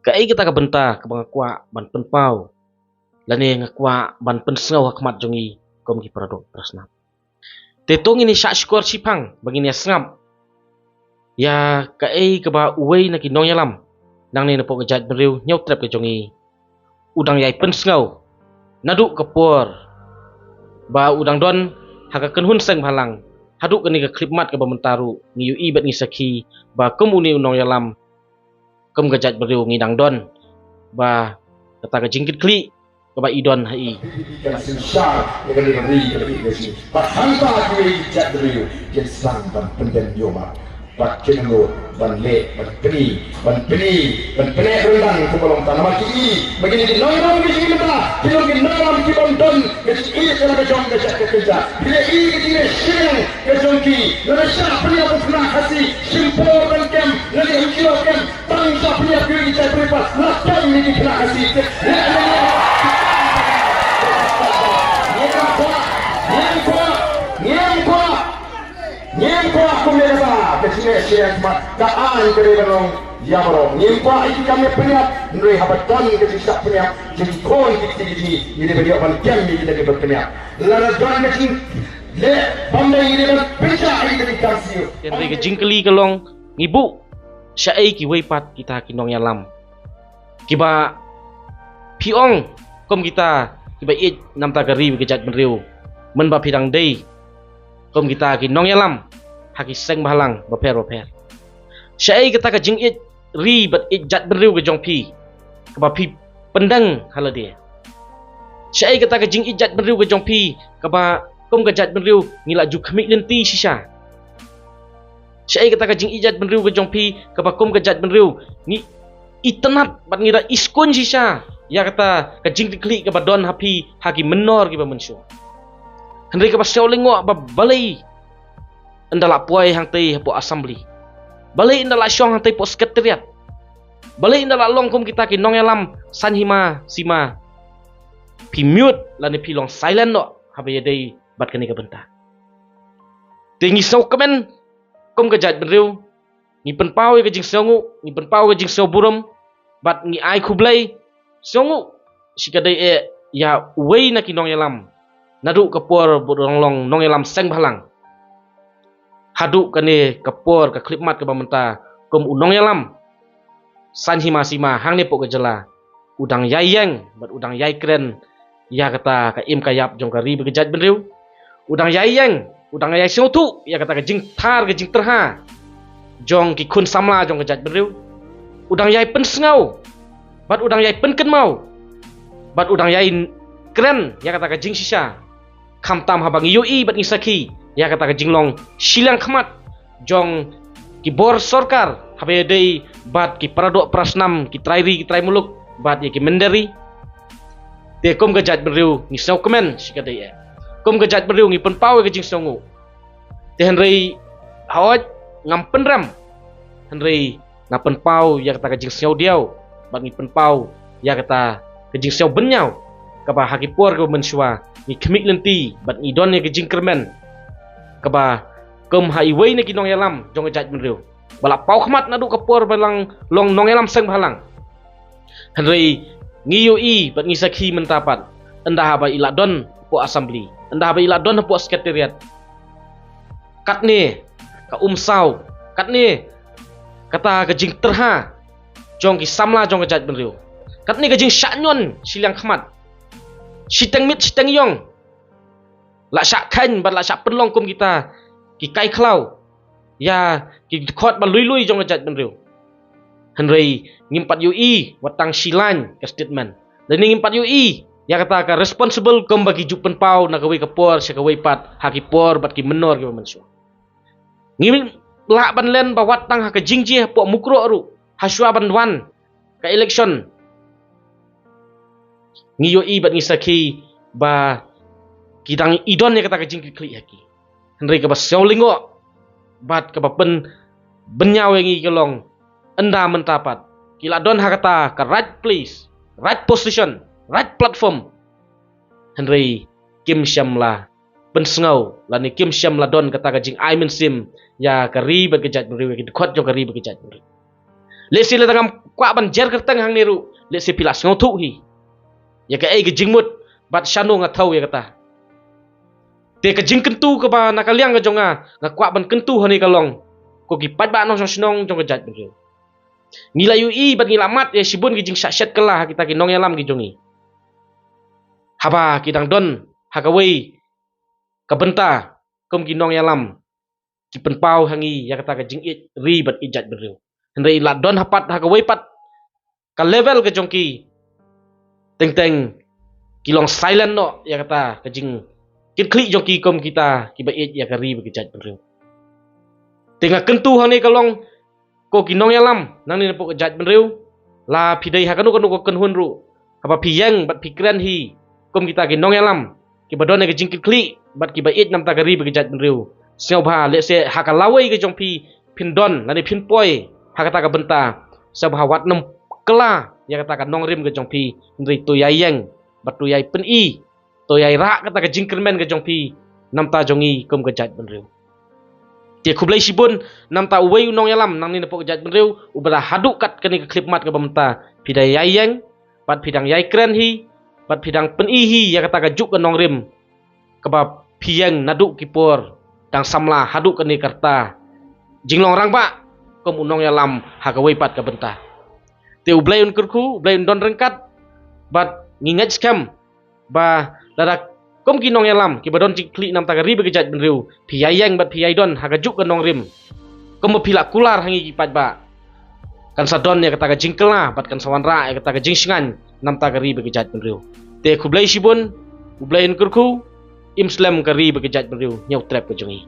Kai kita ka benta ka bangakwa ban penpau. Lani ngakwa ban pensau hakmat jongi kom ki paradok prasna. Tetong ini syak skor sipang bagi ni sengap. Ya kai ka ba uwei na ki nong yalam. Nang ni napok jat beriu nyau trap ke jongi. Udang yai pensau. Naduk ke por. Ba udang don haka kenhun seng halang. Haduk ke ni ka klipmat ke bamentaru ngiu i bat ni saki ba komuni nong yalam. Kem gajat beriu ngidang don. Ba kata ka jingkit kli kaba idon hai. Ikan susah yang diberi lebih dari. Pak hamba kiri jat beriu yang sang dan pengen yoma. Pak kengo ban le ban peni rendang ke bolong tanah kiri. Begini di noram di sini mana? Di noram di bonton ke sini kalau ke jong ke kerja. Bila i ke sini sing ke jongki. Lalu siapa punya pernah kasih simpul dan kem. Lalu hijau kem. Bangsa punya kiri jat beriu pas. Lakukan ini kena kasih. Nyempo aku merasa kesini siang kaan kereberong ya bro. Nyempo iki kami penyap nuri habatan kesisa penyap jengkon kiti ini beliau pan kiam ini kita berpenyap. Lalu tuan kesini le pandai ini berpecah ini kasih. Yang mereka jingkeli kelong ngibu syai ki weipat kita kinong yalam. Kiba piong kom kita kiba it nam tagari kejat meriu. Men ba pidang dei kom kita ki nong yalam haki seng bahalang baper syai kita ka jing it ri bat it jat beriu ke jong pi kaba pi pendang hala dia syai kita ka jing it jat beriu ke jong pi kaba kom ka jat beriu ngila ju khmik lenti sisa syai kita ka jing it jat beriu ke jong pi kaba kom ka jat beriu ni itenat bat ngira iskun sisa ya kata ka jing dikli kaba don hapi haki menor ki ba mensyo Henry ka pasyaw lingo ba balay andala puay hang tay po assembly balay andala syong hang tay po sekretariat balay andala longkom kita ki nong yalam sanhima sima pi mute lani pi long silent no habaya day bat kani ka benta tingi saw kamen kom ka jat beriu ni penpau ka jing songu ni penpau ka jing saw burum bat ni ai kublay songu sikadai ya wei na ki nong yalam naduk kapur bodong nong yalam seng bahalang haduk kane kapur ka klipmat ke bamenta kom unong yalam sanhima sima hang ne pok kejela udang yayeng bat udang yai keren ya kata ka im kayap jong kari bekejat benriu udang yayeng udang yai sotu ya kata ka jing thar ke jing terha jong ki kun samla jong kejat benriu udang yai pensengau bat udang yai penken mau bat udang yai keren ya kata ka jing sisa kam tam habang yui bat ngisaki ya kata ka jinglong silang khmat jong ki bor sorkar habe dei bat ki paradok prasnam ki trai muluk bat ye ki menderi te kom gajat beriu ni sau komen sikadai kom gajat beriu ni penpau ke jing songu te henrei hawat ngam penram henrei na penpau ya kata ka jing sau diau bat ni penpau ya kata ka jing sau benyau kaba hakipor ke mensua ni kemik lenti bat ni don ye ke jing kermen kaba kem highway ni kinong yalam jong jat menriu bala pau khmat nadu kapor balang long nong yalam seng balang henrei ngiu i bat ngisaki mentapat endah ba ila don po assembly endah ba ila don po sekretariat kat ni ka umsau kat ni kata ke jing terha jong ki samla jong jat menriu kat ni ke jing syaknyon silang khmat siteng mit siteng yong la syak khan bat la syak penlong kum kita ki kai khlau ya ki khot ba lui jong jat benriu henrei ngimpat ui watang silan ke statement dan ngimpat ui ya kata ka responsible kum bagi ju penpau na kawai kapor sya kawai pat haki por bat ki menor ki mensu ngim la ban len ba watang ha ka jingji po mukro ru haswa ban wan ka election ngiyo i bat ngisaki ba kidang idon ya kata ka jingki kli haki henry ka ba saulingo bat ka ba pen benyaw ngi kelong enda mentapat kila don ha kata ka right place right position right platform henry kim syamla pensengau lani kim syamla don kata ka jing I sim ya ka ri bat kejat beri ki khot jo ka ri bat kejat beri Let's say tangam kwa ban jer kertang hang niru. Let's say pilas ngotu hi. Ya ka ai ke jingmut bat shano nga thau ya kata. Te ka jing kentu ka ba nakaliang ka jonga nga kwa ban kentu hani kalong. Ko ki pat ba nong snong jong ka jat ben. Ngila yu i bat ngila mat ya sibun ki jing sashet kala kita ki nong yalam ki jongi. Haba kidang don hakawei kabenta kom ki nong yalam ki penpau hangi ya kata ka jing it ri bat ijat bereu hendai la don hapat hakawei pat ka level ka jongki teng ki long silent no ya kata ka jing kit kli jongki kom kita ki ba it ya ka ri ba ijat bereu tengah kentu hani kalong ko ki nong yalam nang ni pok ijat bereu la pidai hakanu kanu ko kenhun ru apa piyang bat pikran hi kom kita ki nong yalam ki badon ke jing kit kli bat ki ba it nam ta ka ri ba ijat bereu Seo bha le se hakalawai ke jongpi pindon lani pinpoi hakata ka benta seo bha wat nam kela ya kata ka nong rim ke jongpi ndri to yayang bat to yai pen i to yai ra kata ka jingkermen ke jongpi nam ta jongi kom ke jat benreu te khublai sibun nam ta uwei nong yalam nang ni nepok jat benreu ubara haduk kat kani ke klip mat ke bamta pidai yayang bat pidang yai kren hi bat pidang pen i hi ya kata ka juk ke nong rim kebab piang naduk kipor dang samla haduk keni karta jinglong rang ba kom unong yalam hakawei pat ka benta te ublai un kurku ublai don rengkat bat ngingat skam ba dadak kom ki nong yalam ki badon cikli nam tagari begejat benriu piyayang bat piyaidon hakajuk ke nong rim kom pila kular hangi ki pat ba kan sadon ya kata ka jingkelna bat kan sawanra ya kata ka jingsingan nam tagari begejat benriu te kublai sibun ublai un kurku Imslam kari berkejat beriu nyau trap ke jongi.